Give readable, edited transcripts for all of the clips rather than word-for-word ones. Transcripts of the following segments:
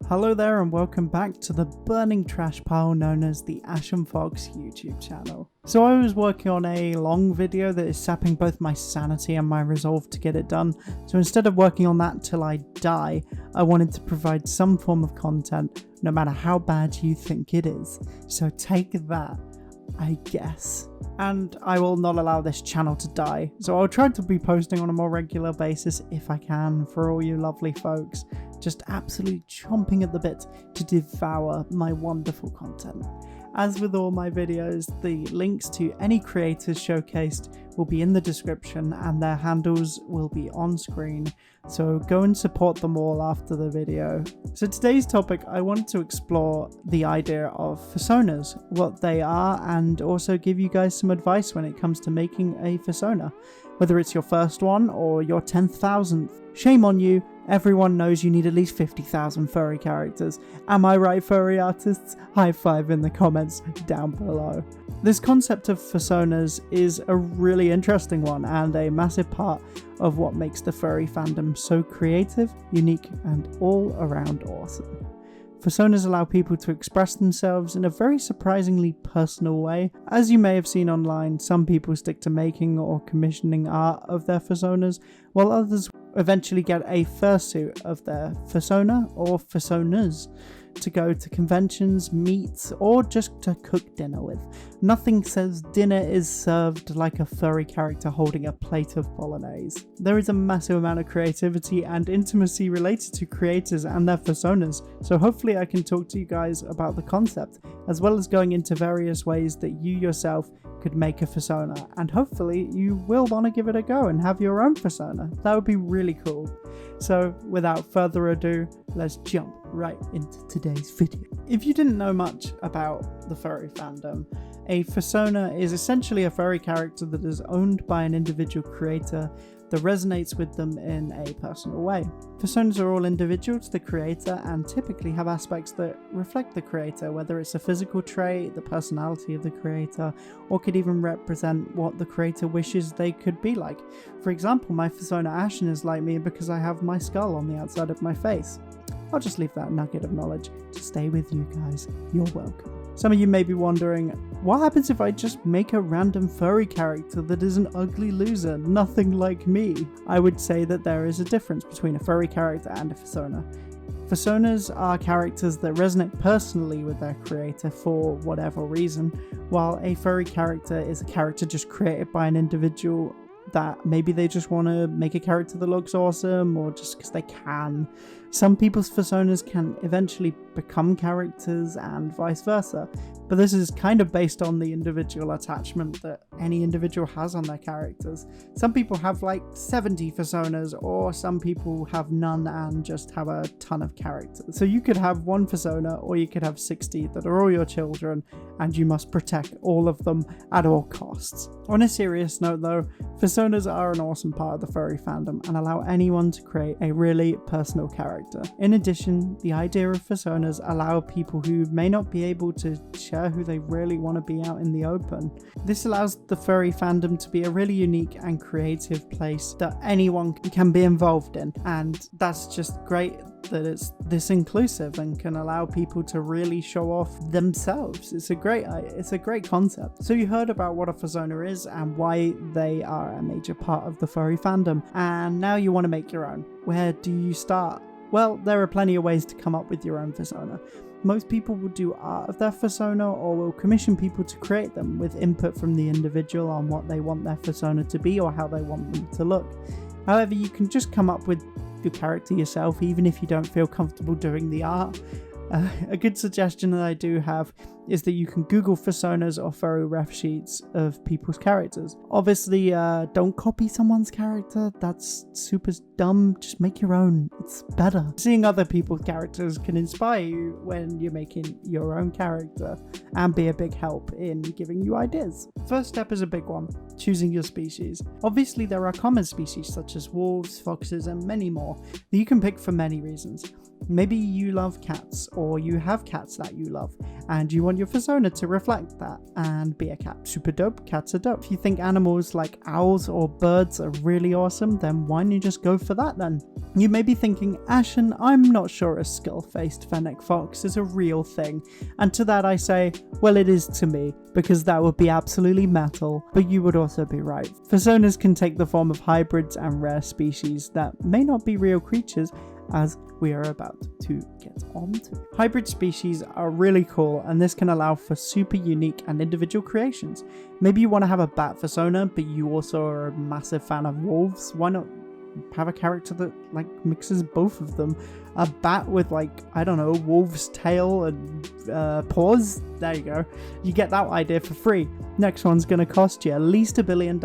Hello there and welcome back to the burning trash pile known as the Ashen Fox YouTube channel. So I was working on a long video that is sapping both my sanity and my resolve to get it done, so instead of working on that till I die, I wanted to provide some form of content no matter how bad you think it is. So take that, I guess. And I will not allow this channel to die, so I'll try to be posting on a more regular basis if I can for all you lovely folks, just absolutely chomping at the bit to devour my wonderful content. As with all my videos, the links to any creators showcased will be in the description and their handles will be on screen, so go and support them all after the video. So today's topic, I wanted to explore the idea of Fursonas, what they are, and also give you guys some advice when it comes to making a Fursona. Whether it's your first one or your 10,000th, shame on you. Everyone knows you need at least 50,000 furry characters. Am I right, furry artists? High five in the comments down below. This concept of Fursonas is a really interesting one and a massive part of what makes the furry fandom so creative, unique, and all around awesome. Fursonas allow people to express themselves in a very surprisingly personal way. As you may have seen online, some people stick to making or commissioning art of their Fursonas, while others eventually get a fursuit of their Fursona or Fursonas to go to conventions, meet, or just to cook dinner with. Nothing says dinner is served like a furry character holding a plate of bolognese. There is a massive amount of creativity and intimacy related to creators and their Fursonas, so hopefully I can talk to you guys about the concept, as well as going into various ways that you yourself could make a Fursona, and hopefully you will want to give it a go and have your own Fursona. That would be really cool. So without further ado, let's jump right into today's video. If you didn't know much about the furry fandom, a Fursona is essentially a furry character that is owned by an individual creator that resonates with them in a personal way. Fursonas are all individual to the creator and typically have aspects that reflect the creator, whether it's a physical trait, the personality of the creator, or could even represent what the creator wishes they could be like. For example, my Fursona Ashen is like me because I have my skull on the outside of my face. I'll just leave that nugget of knowledge to stay with you guys. You're welcome. Some of you may be wondering, what happens if I just make a random furry character that is an ugly loser, nothing like me? I would say that there is a difference between a furry character and a Fursona. Fursonas are characters that resonate personally with their creator for whatever reason, while a furry character is a character just created by an individual that maybe they just want to make a character that looks awesome or just because they can. Some people's Fursonas can eventually become characters and vice versa, but this is kind of based on the individual attachment that any individual has on their characters. Some people have like 70 Fursonas, or some people have none and just have a ton of characters. So you could have one Fursona or you could have 60 that are all your children and you must protect all of them at all costs. On a serious note though, Fursonas are an awesome part of the furry fandom and allow anyone to create a really personal character. In addition, the idea of Fursonas allow people who may not be able to share who they really want to be out in the open. This allows the furry fandom to be a really unique and creative place that anyone can be involved in, and that's just great that it's this inclusive and can allow people to really show off themselves. It's a great concept. So you heard about what a Fursona is and why they are a major part of the furry fandom, and now you want to make your own. Where do you start? Well, there are plenty of ways to come up with your own Fursona. Most people will do art of their Fursona or will commission people to create them with input from the individual on what they want their Fursona to be or how they want them to look. However, you can just come up with your character yourself even if you don't feel comfortable doing the art. A good suggestion that I do have is that you can Google Fursonas or furry ref sheets of people's characters. Obviously, don't copy someone's character. That's super dumb. Just make your own. It's better. Seeing other people's characters can inspire you when you're making your own character and be a big help in giving you ideas. First step is a big one, choosing your species. Obviously, there are common species such as wolves, foxes, and many more that you can pick for many reasons. Maybe you love cats, or you have cats that you love, and you want want your Fursona to reflect that and be a cat. Super dope, cats are dope. If you think animals like owls or birds are really awesome, then why don't you just go for that then? You may be thinking, Ashen, I'm not sure a skull-faced fennec fox is a real thing. And to that I say, well, it is to me, because that would be absolutely metal, but you would also be right. Fursonas can take the form of hybrids and rare species that may not be real creatures, as we are about to get onto. Hybrid species are really cool, and this can allow for super unique and individual creations. Maybe you want to have a bat Fursona, but you also are a massive fan of wolves. Why not have a character that like mixes both of them? A bat with like, I don't know, wolf's tail and paws. There you go. You get that idea for free. Next one's going to cost you at least $1 billion,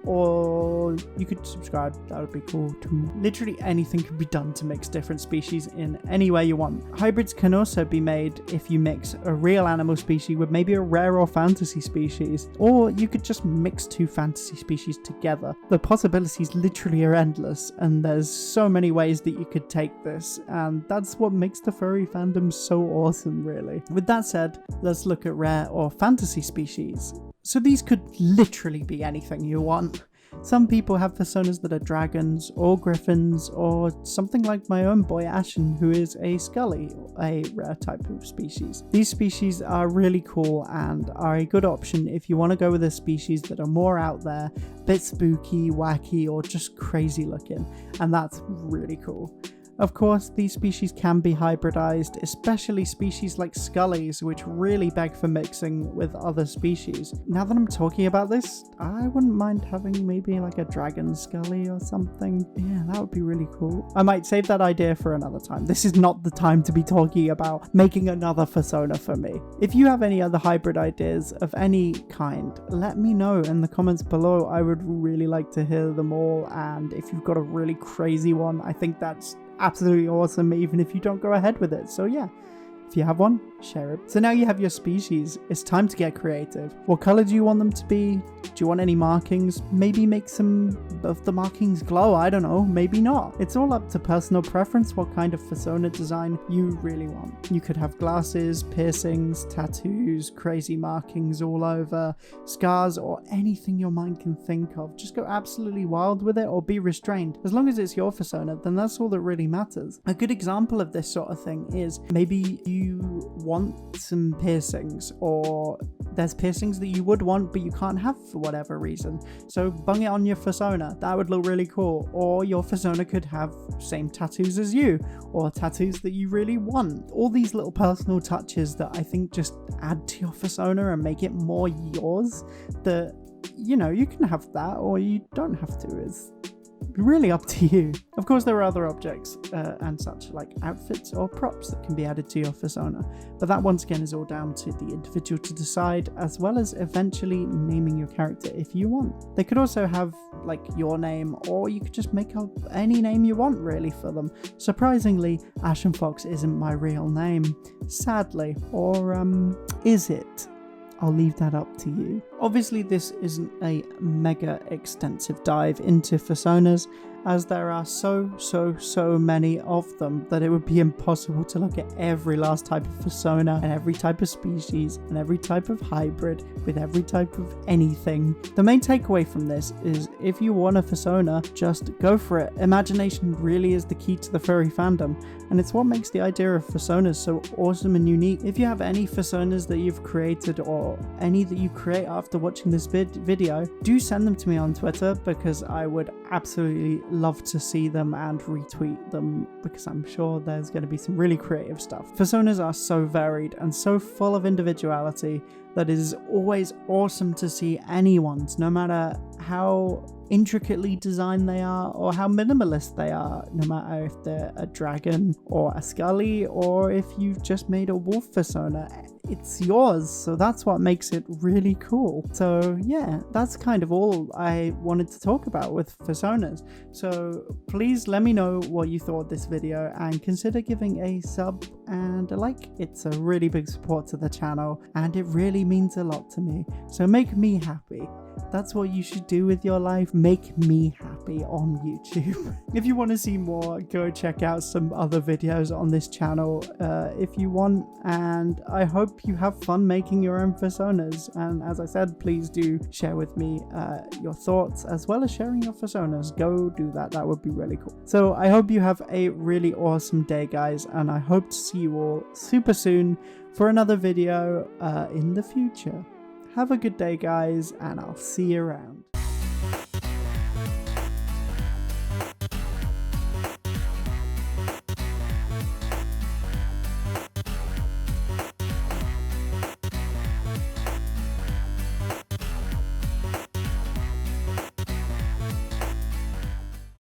or you could subscribe. That would be cool too. Literally anything can be done to mix different species in any way you want. Hybrids can also be made if you mix a real animal species with maybe a rare or fantasy species, or you could just mix two fantasy species together. The possibilities literally are endless, and there's so many ways that you could take this, and that's what makes the furry fandom so awesome, really. With that said, let's look at rare or fantasy species. So these could literally be anything you want. Some people have Fursonas that are dragons or griffins, or something like my own boy Ashen, who is a Scully, a rare type of species. These species are really cool and are a good option if you want to go with a species that are more out there, a bit spooky, wacky, or just crazy looking, and that's really cool. Of course, these species can be hybridized, especially species like Scullies, which really beg for mixing with other species. Now that I'm talking about this, I wouldn't mind having maybe like a dragon Scully or something. Yeah, that would be really cool. I might save that idea for another time. This is not the time to be talking about making another Fursona for me. If you have any other hybrid ideas of any kind, let me know in the comments below. I would really like to hear them all, and if you've got a really crazy one, I think that's absolutely awesome, even if you don't go ahead with it. So yeah, if you have one, share it. So now you have your species, it's time to get creative. What color do you want them to be? Do you want any markings? Maybe make some of the markings glow, I don't know, maybe not. It's all up to personal preference what kind of Fursona design you really want. You could have glasses, piercings, tattoos, crazy markings all over, scars, or anything your mind can think of. Just go absolutely wild with it, or be restrained. As long as it's your Fursona, then that's all that really matters. A good example of this sort of thing is maybe you want some piercings, or there's piercings that you would want but you can't have for whatever reason, so bung it on your Fursona. That would look really cool. Or your Fursona could have same tattoos as you, or tattoos that you really want. All these little personal touches that I think just add to your Fursona and make it more yours, that, you know, you can have that or you don't have to. It's really up to you. Of course, there are other objects and such, like outfits or props that can be added to your Fursona, but that once again is all down to the individual to decide, as well as eventually naming your character if you want. They could also have like your name, or you could just make up any name you want really for them. Surprisingly, Ashen Fox isn't my real name, sadly. Or is it? I'll leave that up to you. Obviously, this isn't a mega extensive dive into Fursonas, as there are so many of them that it would be impossible to look at every last type of Fursona and every type of species and every type of hybrid with every type of anything. The main takeaway from this is, if you want a Fursona, just go for it. Imagination really is the key to the furry fandom, and it's what makes the idea of Fursonas so awesome and unique. If you have any Fursonas that you've created, or any that you create after watching this video, do send them to me on Twitter, because I would absolutely love to see them and retweet them, because I'm sure there's going to be some really creative stuff. Fursonas are so varied and so full of individuality that it is always awesome to see anyone's, no matter how intricately designed they are or how minimalist they are, no matter if they're a dragon or a Scully, or if you've just made a wolf Fursona. It's yours, so that's what makes it really cool. So yeah, that's kind of all I wanted to talk about with Fursonas. So please let me know what you thought of this video, and consider giving a sub and a like. It's a really big support to the channel and it really means a lot to me. So make me happy. That's what you should do with your life. Make me happy on YouTube. If you want to see more, go check out some other videos on this channel if you want. And I hope you have fun making your own Fursonas. And as I said, please do share with me your thoughts as well as sharing your Fursonas. Go do that. That would be really cool. So I hope you have a really awesome day, guys. And I hope to see you all super soon for another video in the future. Have a good day, guys, and I'll see you around.